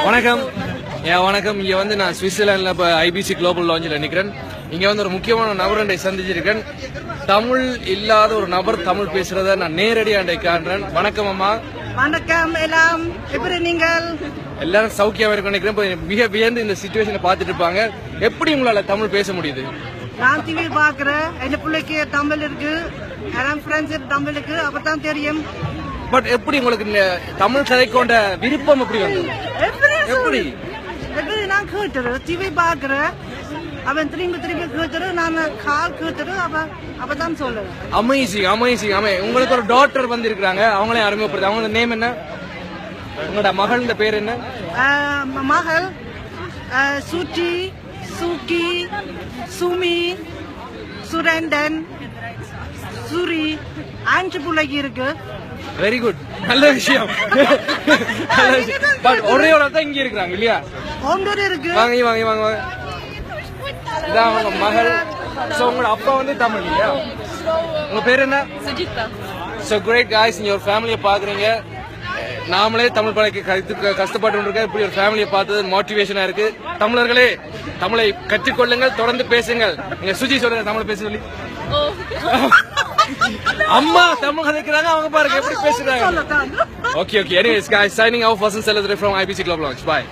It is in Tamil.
வணக்கம். வணக்கம். இங்க வந்து நான் சுவிட்சர்லாந்துல இப்ப ஐபிசி குளோபல் லான்ச்ல நிக்கிறேன். இங்க வந்து ஒரு முக்கியமான நபரை சந்திச்சிருக்கேன். தமிழ் இல்லாத ஒரு நபர் தமிழ் பேசுறத நான் நேரடியாக காண்றேன். வணக்கம் அம்மா. வணக்கம் எல்லாம். எப்படி நீங்கள் எல்லாரும் சௌக்கியமா இருக்க நினைக்கிறேன். மிக வியந்து இந்த சிச்சுவேஷனை பார்த்துட்டு இருப்பாங்க. எப்படி உங்களால தமிழ் பேச முடியுது? நான் டிவி பாக்குறேன். என் பிள்ளைக்கு தமிழ் இருக்கு, என் ஃப்ரெண்ட்ஸ் தமிழ் இருக்கு, அப்பதான் தெரியும். பட் எப்படி உங்களுக்கு தமிழ் கதை கொண்ட விருப்பம் எப்படி வந்தது? எப்படி நான் கேட்டுரு டிவி பாக்குறேன், அவன் திரும்பி கேட்டுரு, நான் கால் கேட்டுரு, அப்பதான் சொல்லுவேன். அமேசிங் அமேசிங் அமே. உங்களுக்கு ஒரு டாக்டர் வந்து இருக்காங்க, அவங்களே அறிமுகப்படுது. அவங்களோட நேம் என்ன? உங்களோட மகள் பேர் என்ன? மகள் சுச்சி, சுக்கி, சுமி, சுரேந்தன், சுரி, 5 பிள்ளைக்கு இருக்கு. வெரி குட், நல்ல விஷயம். பட் ஒரே ஒரு தான் இங்க இருக்கிறாங்க இல்லையா? ஒன்று இருக்கு. வாங்க வாங்க வாங்க வாங்க. இதான் அவங்க மகள். சோ உங்களோட அப்பா வந்து தமிழ் இல்லையா? உங்க பேர் என்ன? சுஜிதா. சோ கிரேட் காய்ஸ், நீங்க ஒரு ஃபேமிலியை பாக்குறீங்க. நாமளே தமிழ் பழக்க கஷ்டப்பட்டு இருக்கோம். இப்படி ஒரு ஃபேமிலியை பார்த்தது மோட்டிவேஷனா இருக்கு. தமிழர்களே, தமிழை கற்றுக்கொள்ளுங்கள், தொடர்ந்து பேசுங்கள். நீங்க சுஜி சொல்லுங்க தமிழ் பேச சொல்லி. அம்மா தமிழ் கதைக்கிறாங்க, அவங்க பாருங்க எப்படி பேசுறாங்க. Okay okay. Anyways guys, signing off. Vasan Saladre from IBC Global Launch. Bye.